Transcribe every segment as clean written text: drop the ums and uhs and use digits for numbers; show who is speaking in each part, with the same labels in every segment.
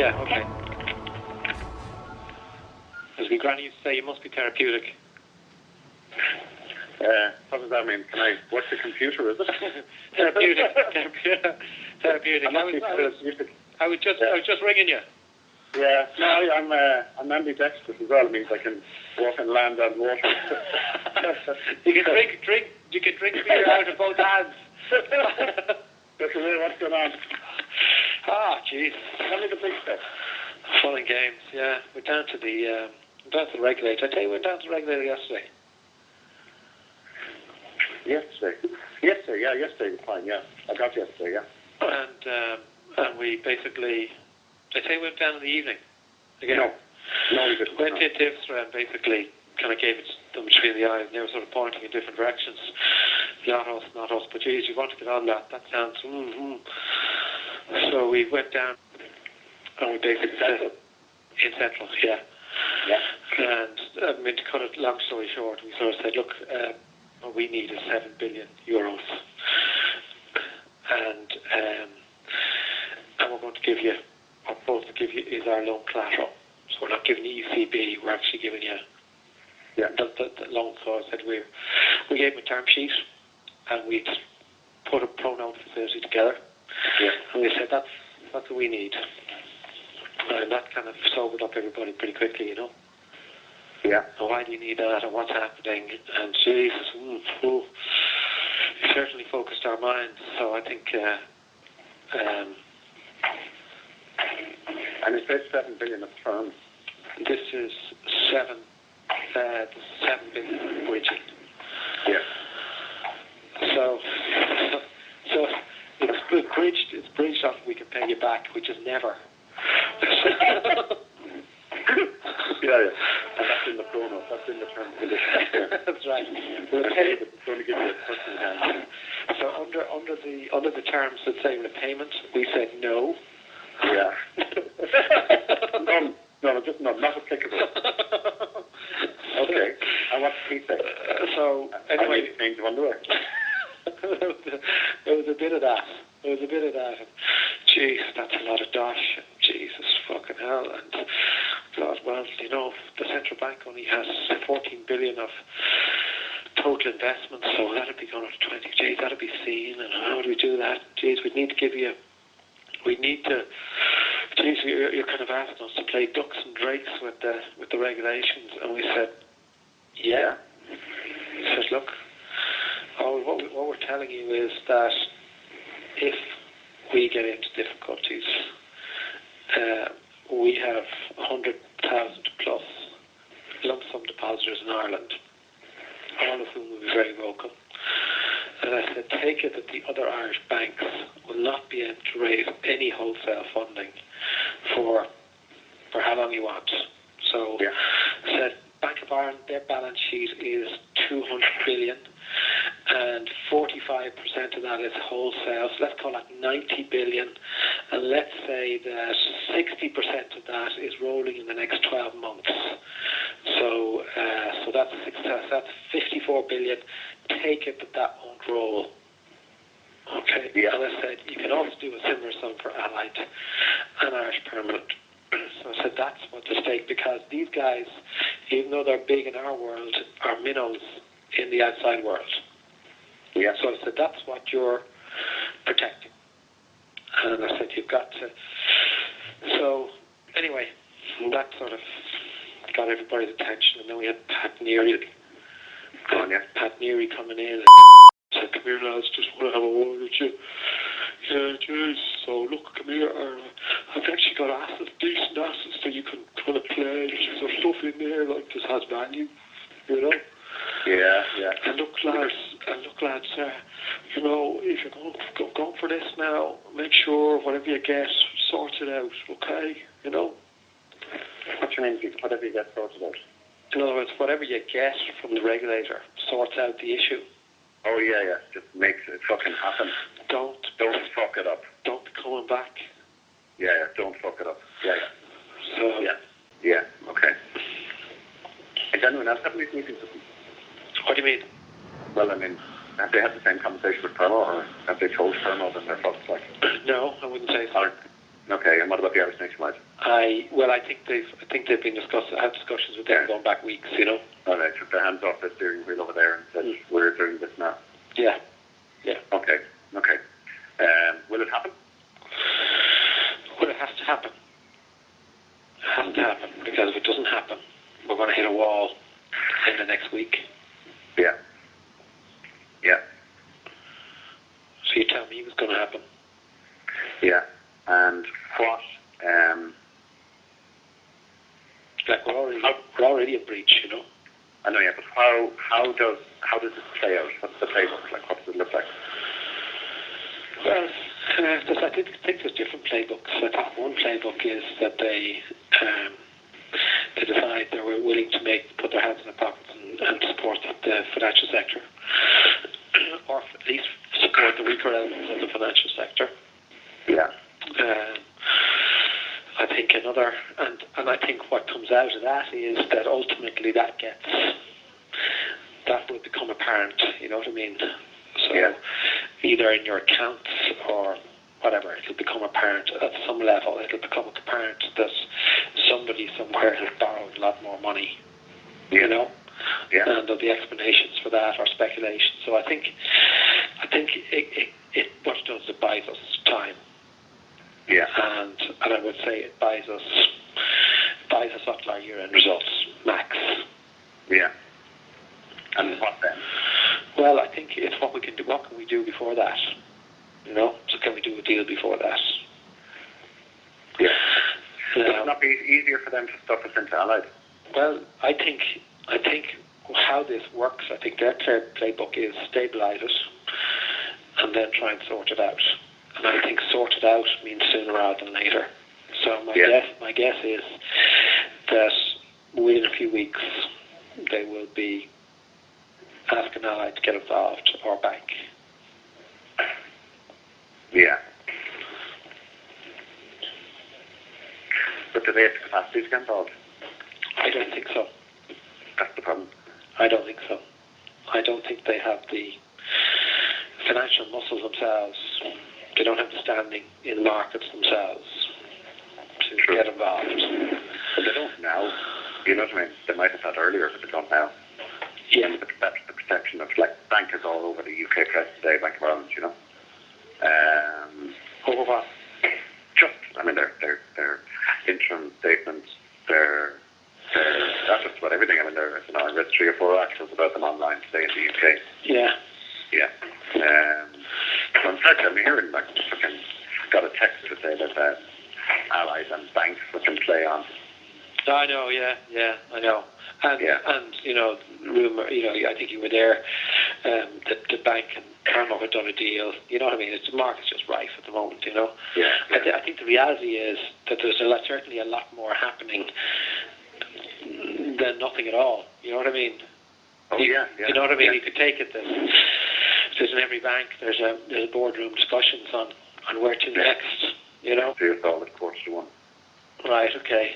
Speaker 1: Yeah, okay. As my granny used to say, you must be therapeutic.
Speaker 2: What does that mean? Can I watch the computer, is it?
Speaker 1: Therapeutic. I was just ringing you.
Speaker 2: Yeah, no, I'm ambidextrous as well. It means I can walk on land and water.
Speaker 1: You can drink beer out of both hands.
Speaker 2: That's what's going on.
Speaker 1: Ah, jeez.
Speaker 2: Tell me the big stuff.
Speaker 1: Fun and games, yeah. We're down to the regulator. I tell you, we went down to the regulator yesterday. Yesterday
Speaker 2: was fine, yeah. I got yesterday, yeah.
Speaker 1: And we basically, I tell you, we went down in the evening. Again.
Speaker 2: No, we didn't.
Speaker 1: Went to Tivsra and basically kind of gave it them between the eyes, and they were sort of pointing in different directions. Not us, but geez, you want to get on that. That sounds, So we went down, and we basically said, in Central, yeah. And I mean, to cut it long story short, we sort of said, look, what we need is 7 billion euros, and we're going to give you, what we're supposed to give you is our loan collateral. So we're not giving you ECB, we're actually giving you the loan. So I said we gave them a term sheet, and we just put a pro-note facility together. Yeah. And we said that's what we need. And that kind of sobered up everybody pretty quickly, you know.
Speaker 2: Yeah.
Speaker 1: So why do you need that, and what's happening? And Jesus, it certainly focused our minds. So I think,
Speaker 2: and it says 7 billion of terms.
Speaker 1: This is 7 billion bridging.
Speaker 2: Yeah. So
Speaker 1: it's bridged off we can pay you back, which is never.
Speaker 2: Yeah. And that's in the prono. That's in the terms and conditions.
Speaker 1: That's right.
Speaker 2: It's going to give you a personal hand.
Speaker 1: So under the terms that say repayment, we said no.
Speaker 2: Yeah. No, not applicable. Okay. And what's he say?
Speaker 1: So anyway,
Speaker 2: change of underwear.
Speaker 1: There was a bit of that. And, jeez, that's a lot of dosh. Jesus fucking hell. And God, well, you know, the central bank only has 14 billion of total investment, so that'd be going up to 20. Jeez, that'd be seen. And how do we do that? Jeez, you're kind of asking us to play ducks and drakes with the regulations, and we said, yeah. He said, look, what we're telling you is that if we get into difficulties, we have 100,000 plus lump sum depositors in Ireland, all of whom will be very vocal. And I said, take it that the other Irish banks will not be able to raise any wholesale funding for how long you want. So I said, Bank of Ireland, their balance sheet is 200 billion, and 45% of that is wholesale. So let's call that 90 billion, and let's say that 60% of that is rolling in the next 12 months. So that's 54 billion. Take it that won't roll. Okay. Yeah. And I said you can also do a similar sum for Allied and Irish Permanent. So I said that's what's at stake, because these guys, even though they're big in our world, are minnows in the outside world. Yeah. So I said that's what you're protecting. And I said you've got to. So anyway, that sort of got everybody's attention, and then we had Pat Neary coming in and said, come here lads, just want to have a word with you. Yeah, jeez, so look, come here, I've actually got assets, decent assets that you can kind of pledge. There's stuff in there like this has value, you know. Yeah. And look lads, you know, if you're going for this now, make sure whatever you get, sort it out, okay, you know.
Speaker 2: What do you mean, whatever you get sorted out?
Speaker 1: In other words, whatever you get from the regulator sorts out the issue.
Speaker 2: Oh yeah, just makes it fucking happen. Don't fuck it up.
Speaker 1: Don't be coming back.
Speaker 2: Yeah, don't fuck it up. Yeah.
Speaker 1: So
Speaker 2: yeah, okay. Has anyone else had these meetings with them?
Speaker 1: What do you mean?
Speaker 2: Well, I mean, have they had the same conversation with Permo, or have they told Permo that they're fucked like?
Speaker 1: No, I wouldn't say so.
Speaker 2: Okay, and what about the Irish Nationalised?
Speaker 1: I think they've been had discussions with them going back weeks, you know.
Speaker 2: Oh, they took their hands off the steering wheel over there and said, we're doing this now.
Speaker 1: Yeah.
Speaker 2: Okay. Will it happen?
Speaker 1: Well, it has to happen. It has to happen, because if it doesn't happen, we're going to hit a wall in the next week.
Speaker 2: Yeah.
Speaker 1: So you tell me what's going to happen.
Speaker 2: Yeah. And what?
Speaker 1: Like we're already in breach, you know.
Speaker 2: I know, yeah, but how does this play out? What's the playbook like? What does it look like?
Speaker 1: Well, I think there's different playbooks. I think one playbook is that they decide they were willing to put their hands in their pockets and support the financial sector, or at least support the weaker elements of the financial sector.
Speaker 2: Yeah.
Speaker 1: I think another, and I think what comes out of that is that ultimately that will become apparent. You know what I mean? So either in your accounts or whatever, it'll become apparent at some level. It'll become apparent that somebody somewhere has borrowed a lot more money.
Speaker 2: Yeah.
Speaker 1: You know,
Speaker 2: yeah.
Speaker 1: And there'll be explanations for that or speculation. So I think it what it does, it buys us time.
Speaker 2: Yeah.
Speaker 1: And I would say it buys us up to our year-end results, max.
Speaker 2: Yeah. And what then?
Speaker 1: Well, I think it's what we can do. What can we do before that? You know, so can we do a deal before that?
Speaker 2: Yeah. Would it not be easier for them to stuff us into Allied?
Speaker 1: Well, I think how this works, I think their playbook is stabilise it and then try and sort it out. And I think sort it out means sooner rather than later. So my guess is that within a few weeks they will be asking Allied to get involved, or bank.
Speaker 2: Yeah. But do they have the capacity to get involved?
Speaker 1: I don't think so.
Speaker 2: That's the problem.
Speaker 1: I don't think so. I don't think they have the financial muscles themselves. They don't have the standing in markets themselves to get involved.
Speaker 2: But they don't now. You know what I mean? They might have had earlier, but they don't now.
Speaker 1: Yeah.
Speaker 2: The perception of, like, bankers all over the UK press today, Bank of Ireland, you know.
Speaker 1: Over what?
Speaker 2: Just, I mean, their interim statements, that's just about everything. I mean, I read 3 or 4 articles about them online today in the UK.
Speaker 1: Yeah.
Speaker 2: Yeah. In fact, I'm hearing, like, fucking got a text to say that Allies and banks can play on.
Speaker 1: I know, yeah, I know. And you know, rumour, you know, I think you were there, the bank and Carmo had done a deal, you know what I mean? The market's just rife at the moment, you know?
Speaker 2: Yeah.
Speaker 1: I think the reality is that there's certainly a lot more happening than nothing at all, you know what I mean?
Speaker 2: Oh, yeah.
Speaker 1: You know what I mean?
Speaker 2: Yeah.
Speaker 1: You could take it that there's in every bank, there's a boardroom discussions on where to next, you know?
Speaker 2: So you thought it quarter to 1.
Speaker 1: Right, okay.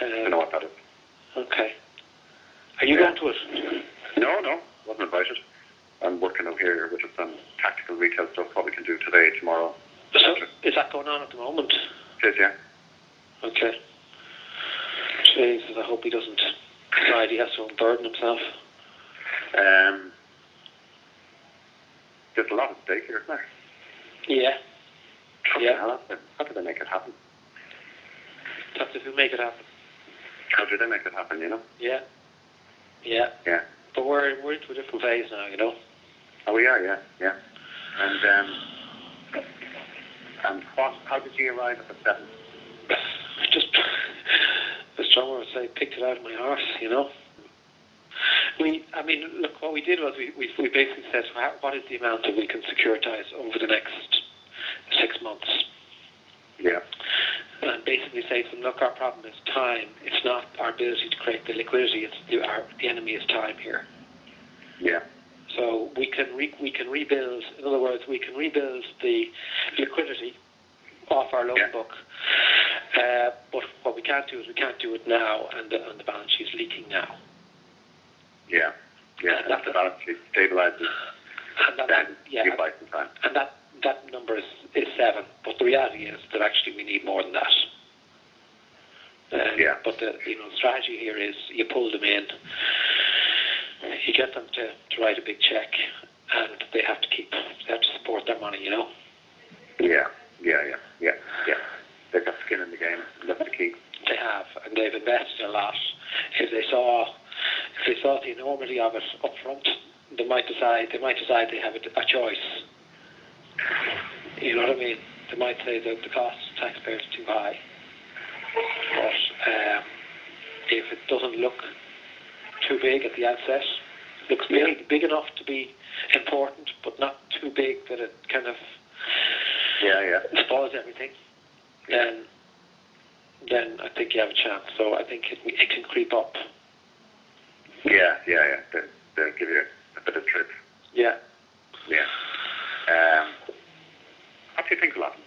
Speaker 2: I know what that is.
Speaker 1: Okay. Are you going to it?
Speaker 2: No, wasn't invited. I'm working out here with some tactical retail stuff, what we can do today, tomorrow.
Speaker 1: So, is that going on at the moment?
Speaker 2: It is, yeah.
Speaker 1: Okay. Jesus, I hope he doesn't decide he has to unburden himself.
Speaker 2: There's a lot at stake here, isn't there?
Speaker 1: Yeah.
Speaker 2: How did they make it happen?
Speaker 1: That's who make it happen.
Speaker 2: How did they make it happen, you know?
Speaker 1: Yeah. But we're into a different phase now, you know?
Speaker 2: Oh, we are, yeah. And how did you arrive at the 7?
Speaker 1: Just, as John would say, picked it out of my arse, you know? Look, what we did was we basically said, what is the amount that we can securitize over the next 6 months?
Speaker 2: Yeah.
Speaker 1: And basically say to them, look, our problem is time. It's not our ability to create the liquidity. It's the enemy is time here.
Speaker 2: Yeah.
Speaker 1: So we can rebuild. In other words, we can rebuild the liquidity off our loan book. But what we can't do is we can't do it now, and the balance sheet is leaking now.
Speaker 2: Yeah. And if the balance sheet stabilizes, then you buy some time.
Speaker 1: And that number is 7. But the reality is that actually we need more than that. But the strategy here is you pull them in, you get them to write a big check, and they have to support their money.
Speaker 2: Yeah. They've got skin in the game. That's the key.
Speaker 1: They have, and they've invested a lot. If they saw the enormity of it up front, they might decide they have a choice. You know what I mean? They might say that the cost of taxpayers is too high. But if it doesn't look too big at the outset, looks big enough to be important, but not too big that it kind of spoils everything, then I think you have a chance. So I think it can creep up.
Speaker 2: Yeah. They'll give you a bit of truth.
Speaker 1: Yeah.
Speaker 2: What do you think will happen?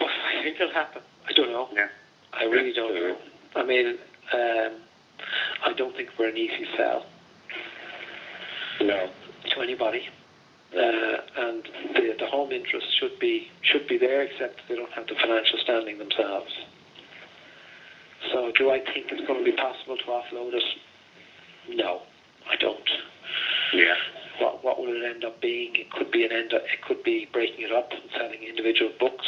Speaker 1: Well, I think it'll happen. I don't know.
Speaker 2: Yeah.
Speaker 1: I really don't know. I mean, I don't think we're an easy sell.
Speaker 2: No.
Speaker 1: To anybody. And the home interest should be there, except they don't have the financial standing themselves. So do I think it's going to be possible to offload it? No, I don't.
Speaker 2: Yeah.
Speaker 1: What will it end up being? It could be breaking it up and selling individual books.